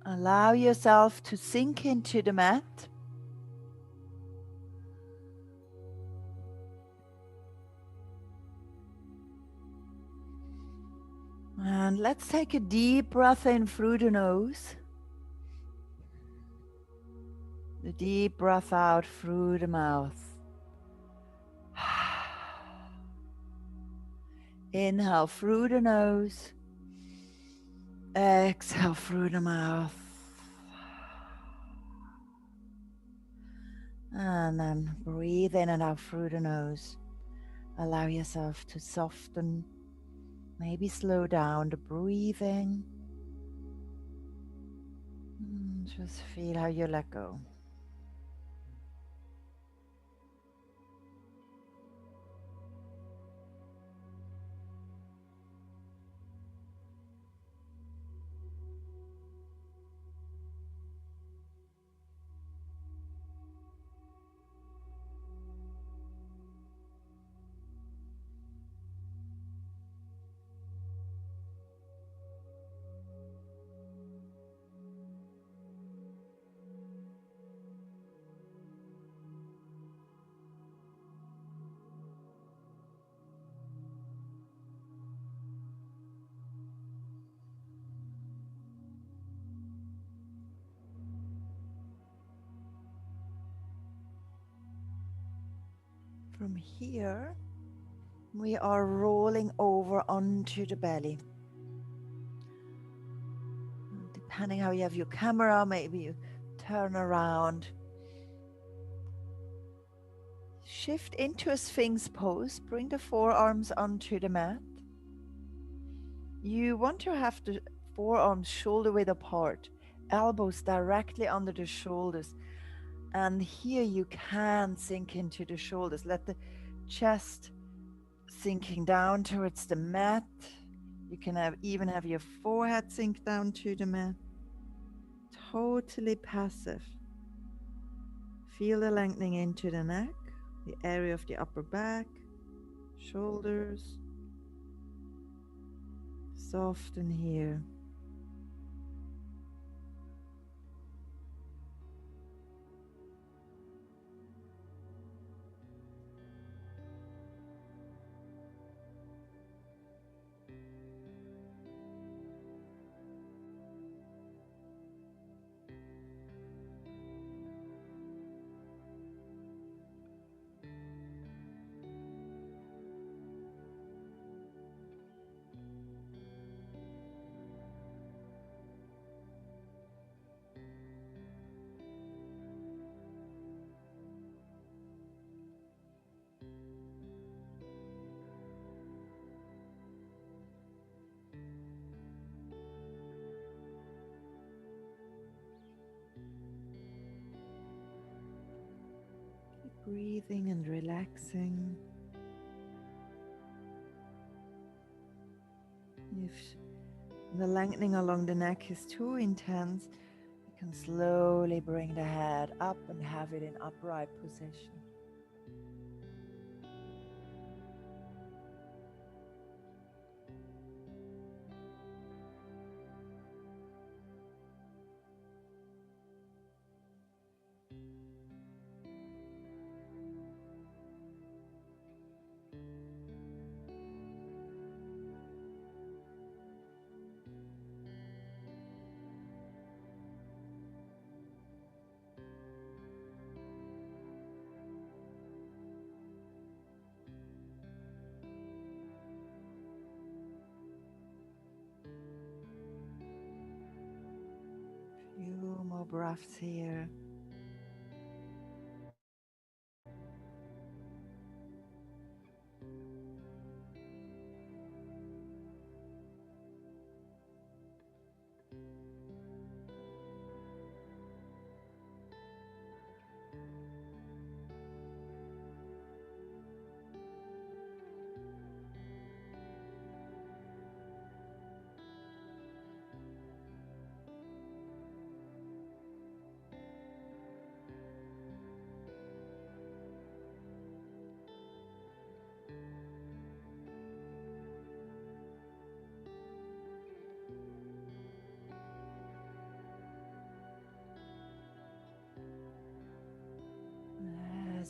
Allow yourself to sink into the mat. And let's take a deep breath in through the nose. The deep breath out through the mouth. Inhale through the nose. Exhale through the mouth. And then breathe in and out through the nose. Allow yourself to soften, maybe slow down the breathing. Just feel how you let go. From here, we are rolling over onto the belly. Depending how you have your camera, maybe you turn around. Shift into a Sphinx pose. Bring the forearms onto the mat. You want to have the forearms shoulder width apart, elbows directly under the shoulders. And here you can sink into the shoulders. Let the chest sinking down towards the mat. You can even have your forehead sink down to the mat. Totally passive. Feel the lengthening into the neck, the area of the upper back, shoulders. Soften here. Keep breathing and relaxing. If the lengthening along the neck is too intense, you can slowly bring the head up and have it in upright position. Few more breaths here.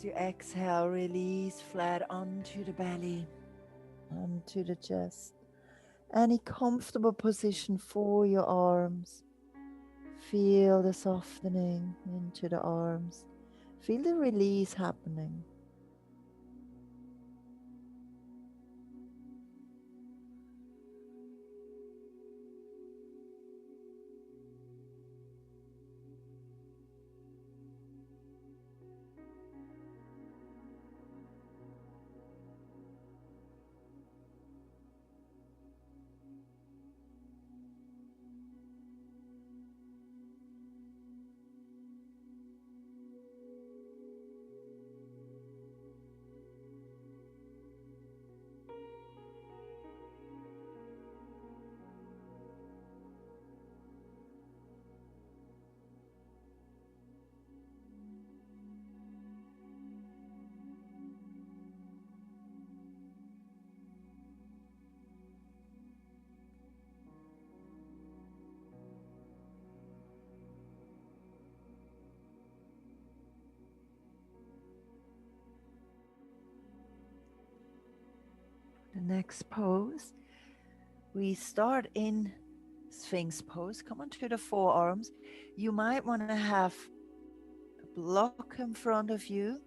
As you exhale, release flat onto the belly, onto the chest. Any comfortable position for your arms. Feel the softening into the arms. Feel the release happening. The next pose, we start in Sphinx pose. Come onto the forearms. You might want to have a block in front of you.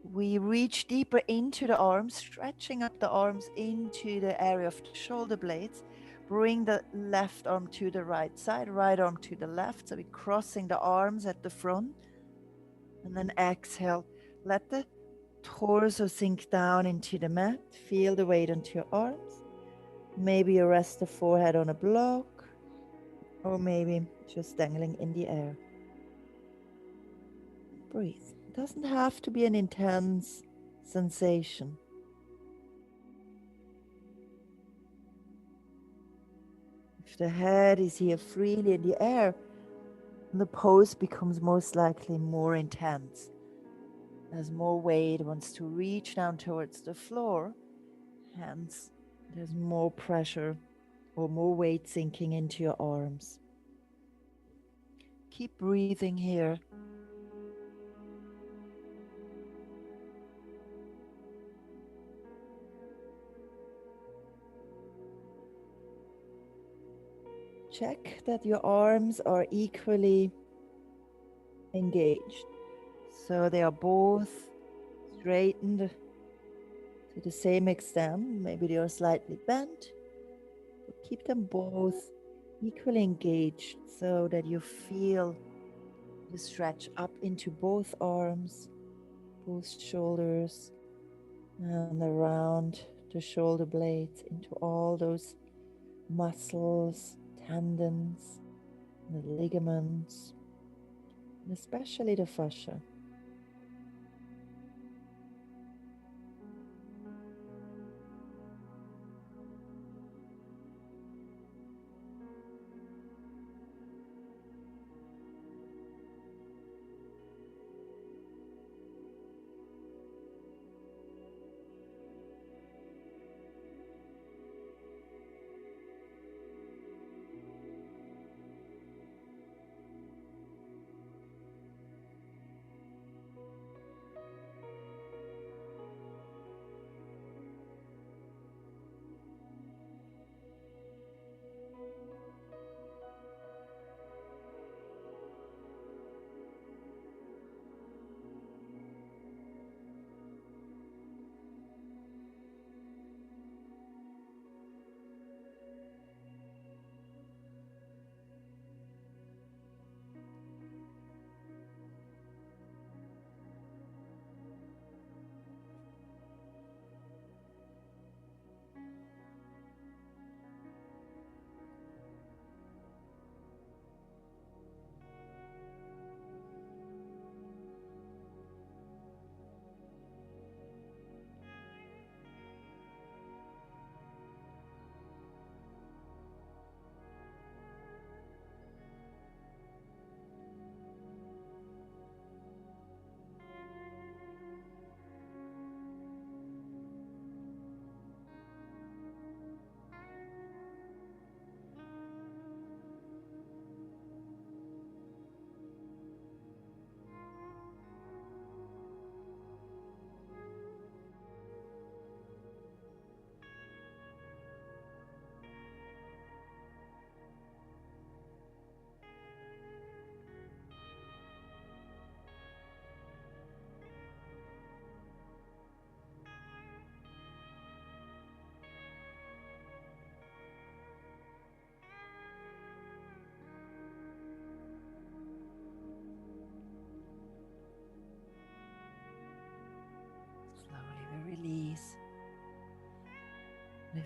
We reach deeper into the arms, stretching up the arms into the area of the shoulder blades. Bring the left arm to the right side, right arm to the left. So we're crossing the arms at the front. And then exhale. Let the torso sink down into the mat. Feel the weight onto your arms. Maybe you rest the forehead on a block, or maybe just dangling in the air. Breathe. It doesn't have to be an intense sensation. If the head is here freely in the air, the pose becomes most likely more intense. As more weight wants to reach down towards the floor, hence there's more pressure or more weight sinking into your arms. Keep breathing here. Check that your arms are equally engaged. So they are both straightened to the same extent. Maybe they are slightly bent, but keep them both equally engaged so that you feel the stretch up into both arms, both shoulders, and around the shoulder blades into all those muscles, tendons, the ligaments, and especially the fascia.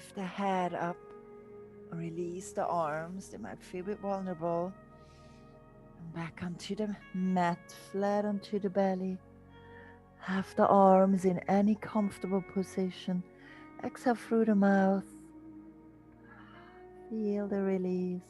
Lift the head up. Release the arms. They might feel a bit vulnerable. And back onto the mat, flat onto the belly. Have the arms in any comfortable position. Exhale through the mouth. Feel the release.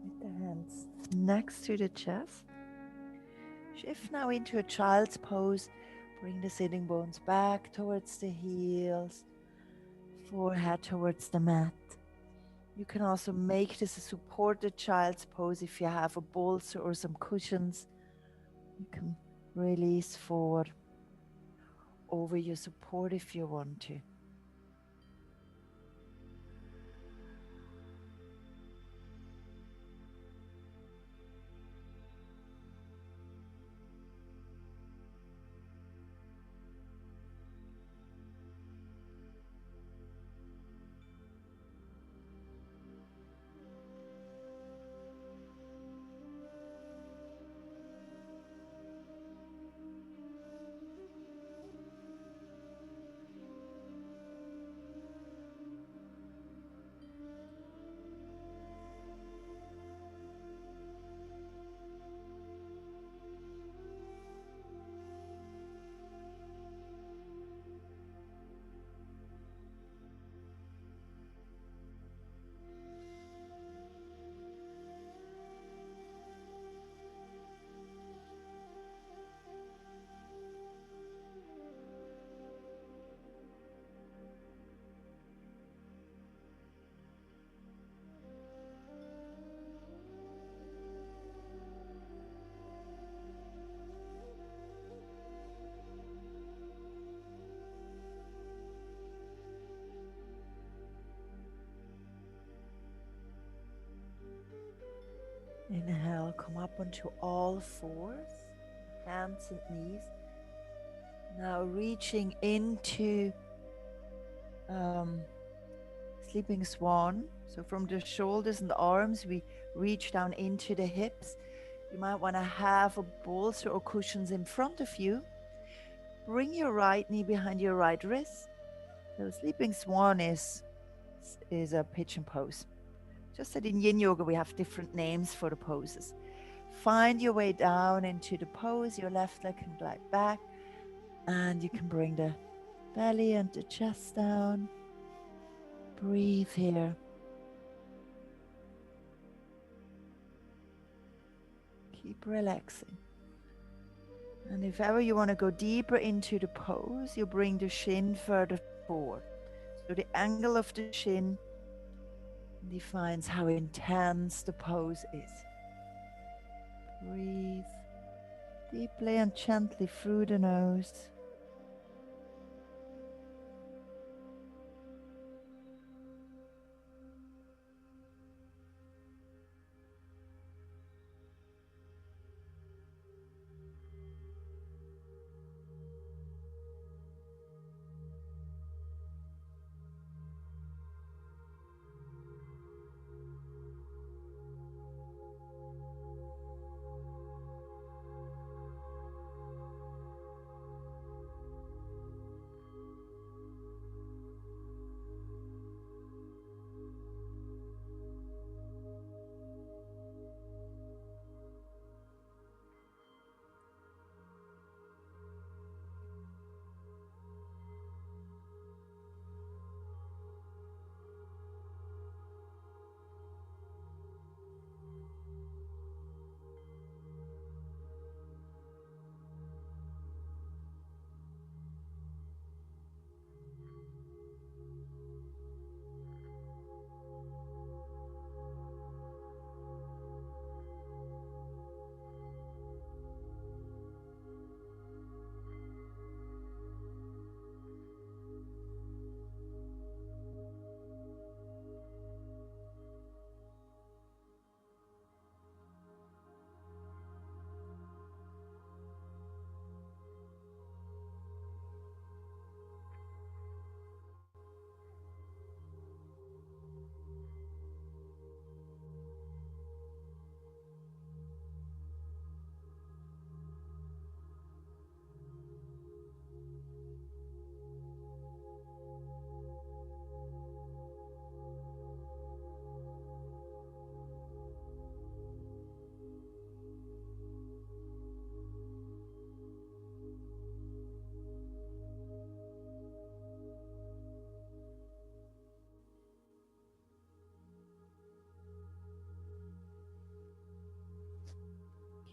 With the hands next to the chest. Shift now into a child's pose. Bring the sitting bones back towards the heels, forehead towards the mat. You can also make this a supported child's pose if you have a bolster or some cushions. You can release forward over your support if you want to. Inhale, come up onto all fours, hands and knees. Now reaching into sleeping swan. So from the shoulders and the arms, we reach down into the hips. You might want to have a bolster or cushions in front of you. Bring your right knee behind your right wrist. So sleeping swan is a pigeon pose. Just that in Yin Yoga, we have different names for the poses. Find your way down into the pose. Your left leg can glide back, and you can bring the belly and the chest down. Breathe here. Keep relaxing. And if ever you want to go deeper into the pose, you bring the shin further forward. So the angle of the shin defines how intense the pose is. Breathe deeply and gently through the nose.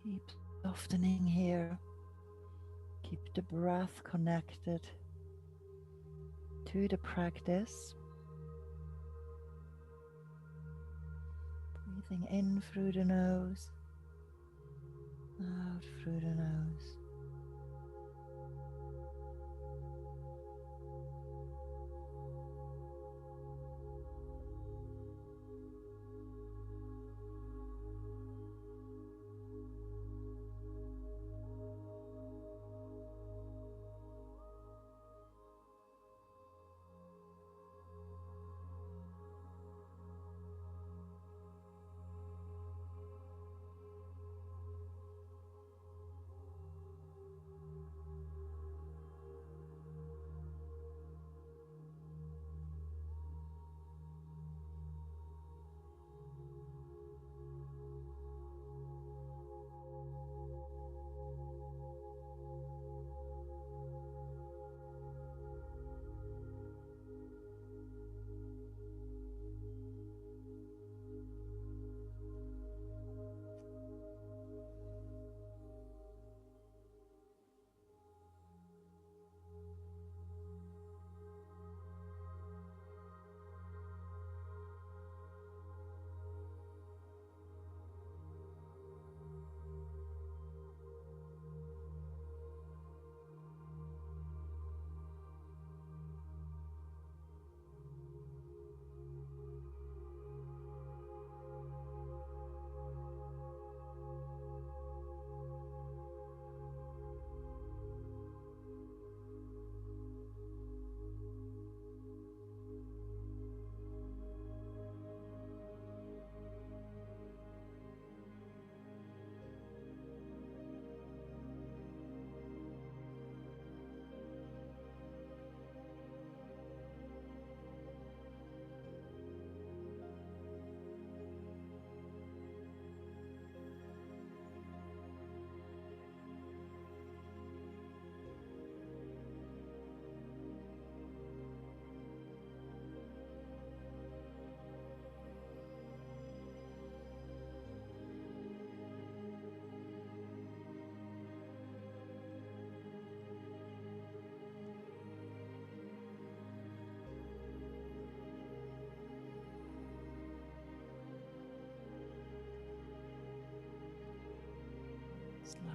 Keep softening here. Keep the breath connected to the practice. Breathing in through the nose, out through the nose.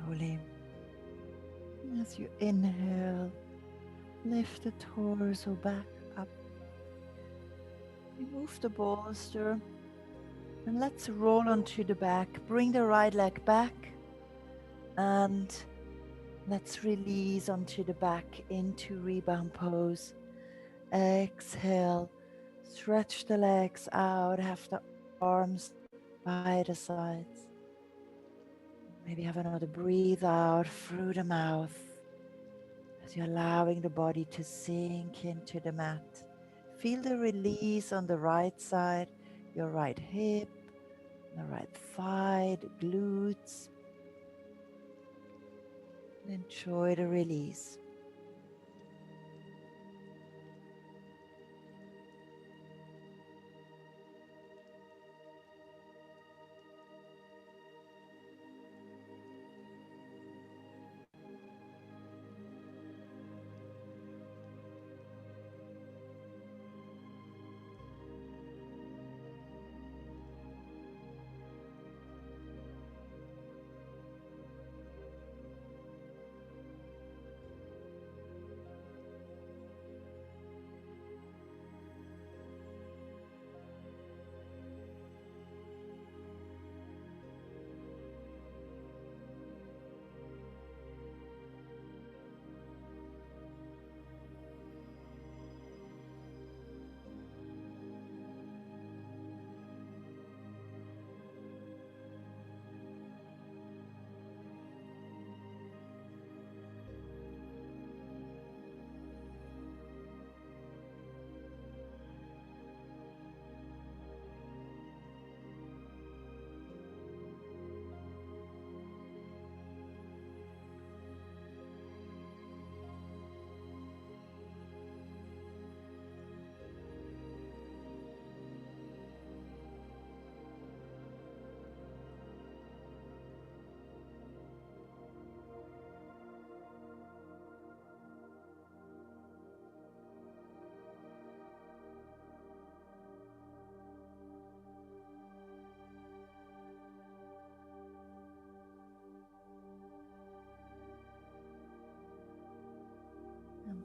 Slowly, as you inhale, lift the torso back up. Remove the bolster and let's roll onto the back. Bring the right leg back and let's release onto the back into rebound pose. Exhale, stretch the legs out, have the arms by the sides. Maybe have another breathe out through the mouth as you're allowing the body to sink into the mat. Feel the release on the right side, your right hip, the right thigh, the glutes. Enjoy the release.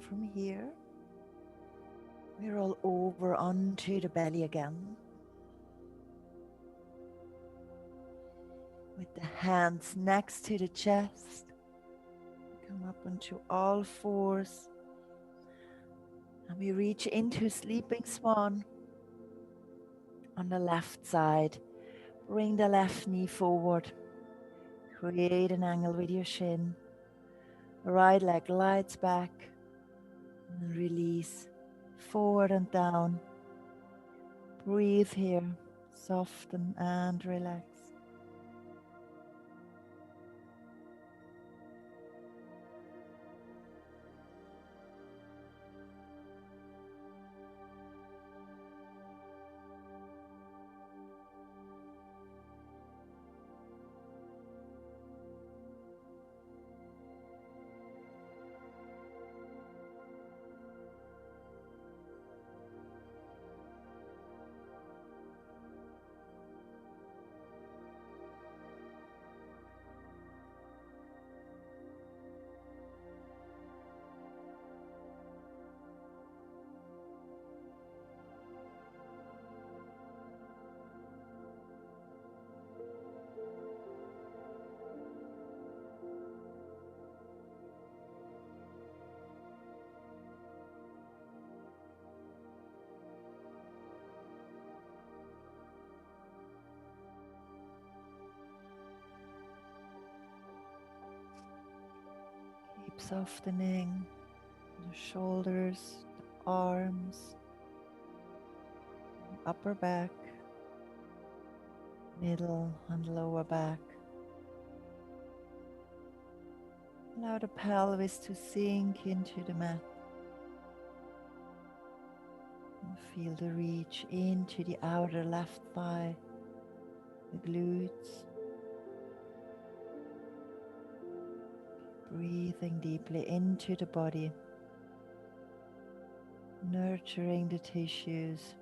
From here, we roll over onto the belly again. With the hands next to the chest. Come up onto all fours. And we reach into sleeping swan on the left side. Bring the left knee forward. Create an angle with your shin. Right leg glides back. And release. Forward and down. Breathe here. Soften and relax. Keep softening the shoulders, the arms, upper back, middle and lower back. Allow the pelvis to sink into the mat. And feel the reach into the outer left thigh, the glutes. Breathing deeply into the body, nurturing the tissues.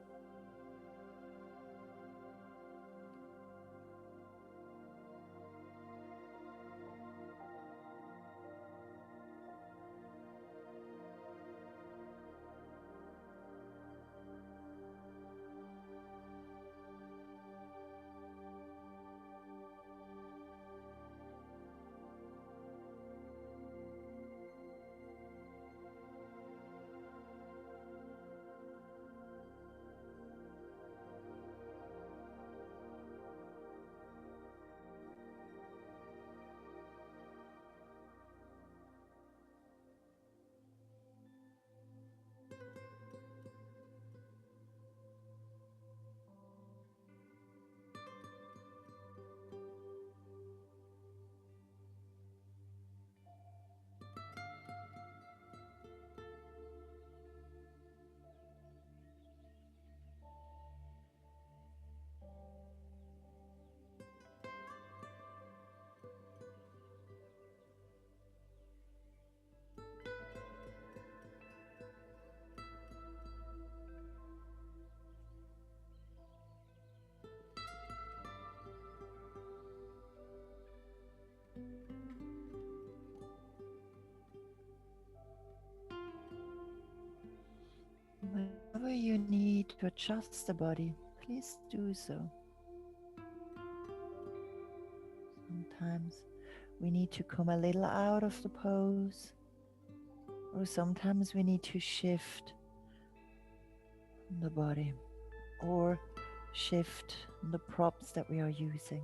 Whenever you need to adjust the body, please do so. Sometimes we need to come a little out of the pose, or sometimes we need to shift the body or shift the props that we are using.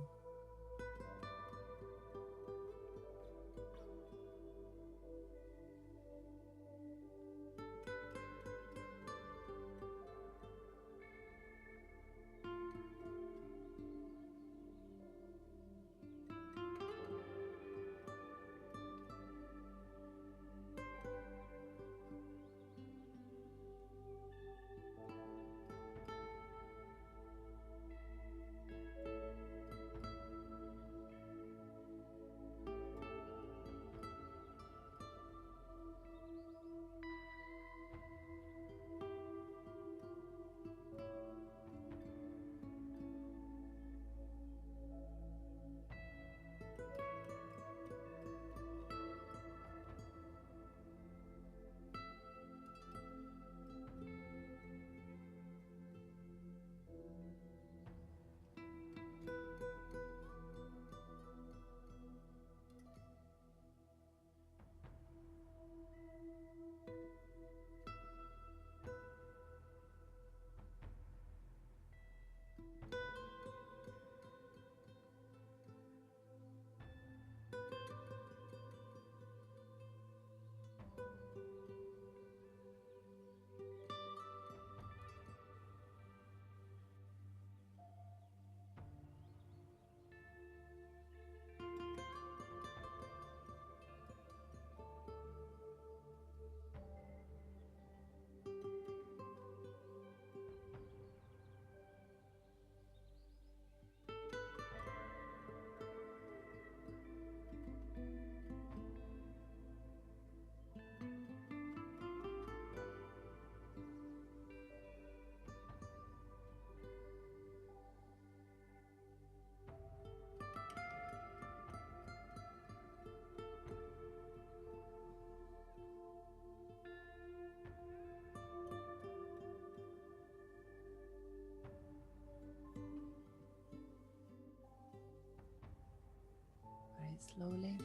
Slowly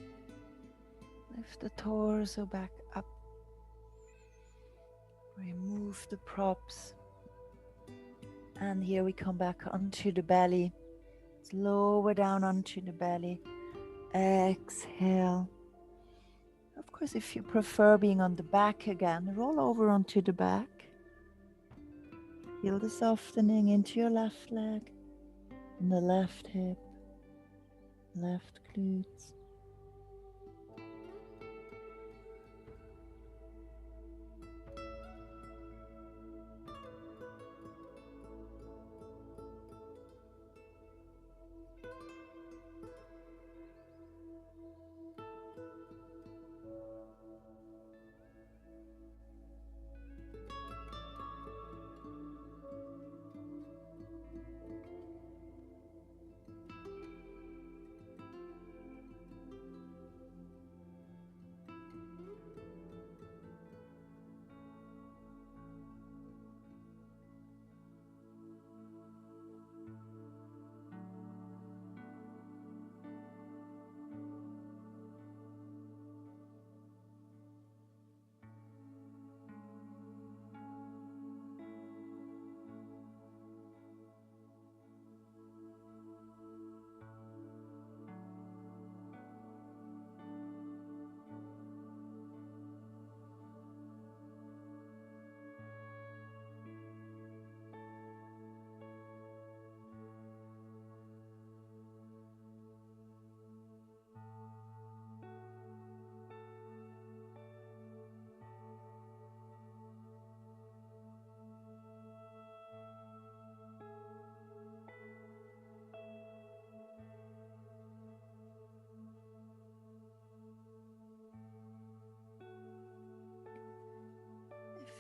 lift the torso back up. Remove the props. And here we come back onto the belly. Lower down onto the belly. Exhale. Of course, if you prefer being on the back again, roll over onto the back. Feel the softening into your left leg and the left hip, left glutes.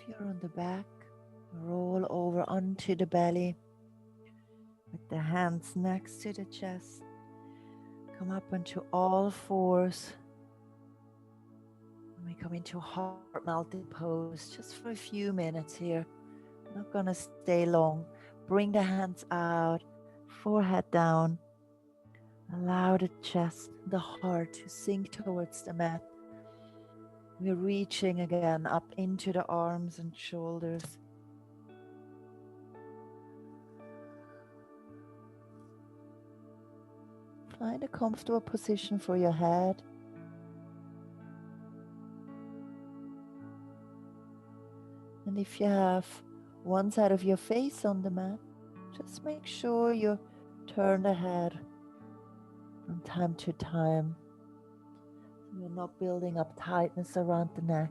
If you're on the back, roll over onto the belly with the hands next to the chest. Come up onto all fours. And we come into heart melting pose just for a few minutes here. Not gonna stay long. Bring the hands out, forehead down. Allow the chest, the heart to sink towards the mat. We're reaching again up into the arms and shoulders. Find a comfortable position for your head. And if you have one side of your face on the mat, just make sure you turn the head from time to time. You're not building up tightness around the neck.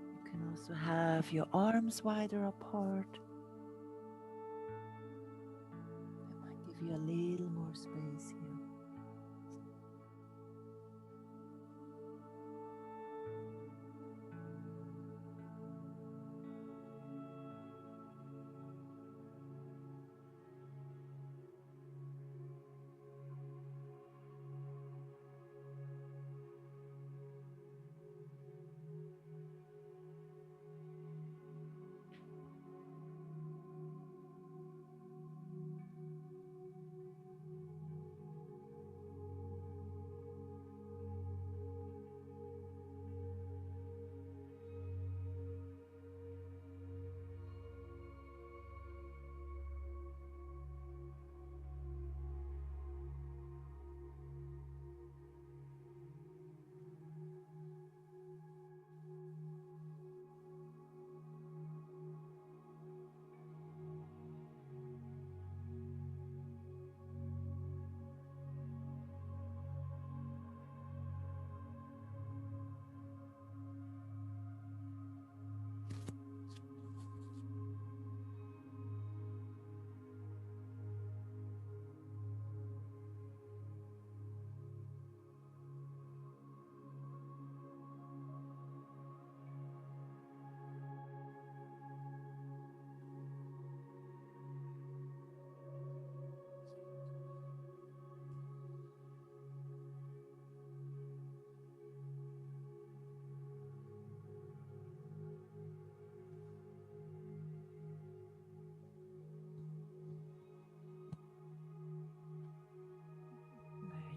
You can also have your arms wider apart. That might give you a little more space here.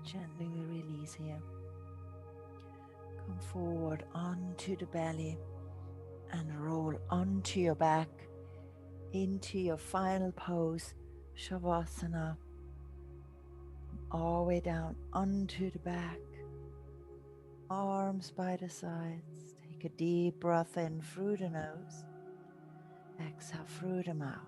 Gently we release here. Come forward onto the belly and roll onto your back into your final pose, Shavasana. All the way down onto the back, arms by the sides. Take a deep breath in through the nose, exhale through the mouth.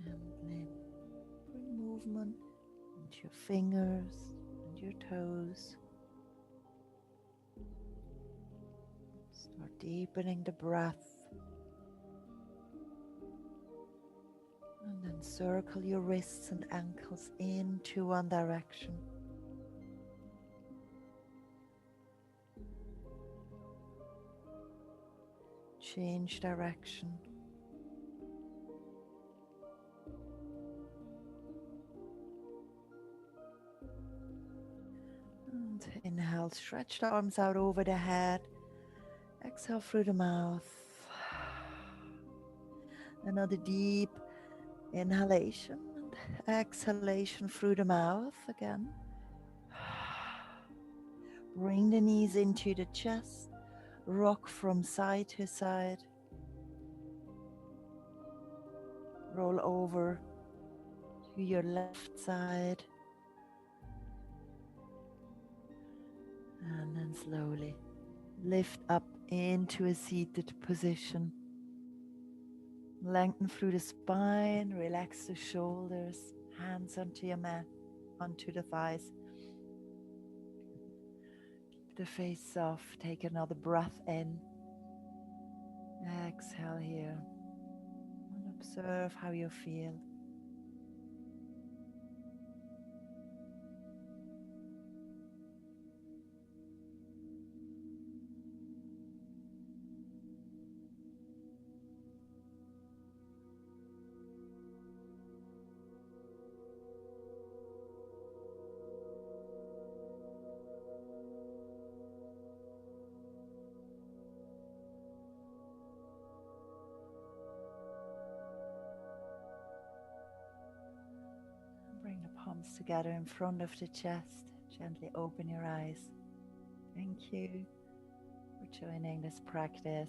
Gently bring movement into your fingers and your toes. Start deepening the breath and then circle your wrists and ankles into one direction. Change direction. Inhale, stretch the arms out over the head. Exhale through the mouth. Another deep inhalation and exhalation through the mouth again. Bring the knees into the chest. Rock from side to side. Roll over to your left side. And then slowly lift up into a seated position. Lengthen through the spine, relax the shoulders, hands onto your mat, onto the thighs. Keep the face soft. Take another breath in. Exhale here. And observe how you feel. Bring the palms together in front of the chest. Gently open your eyes. Thank you for joining this practice.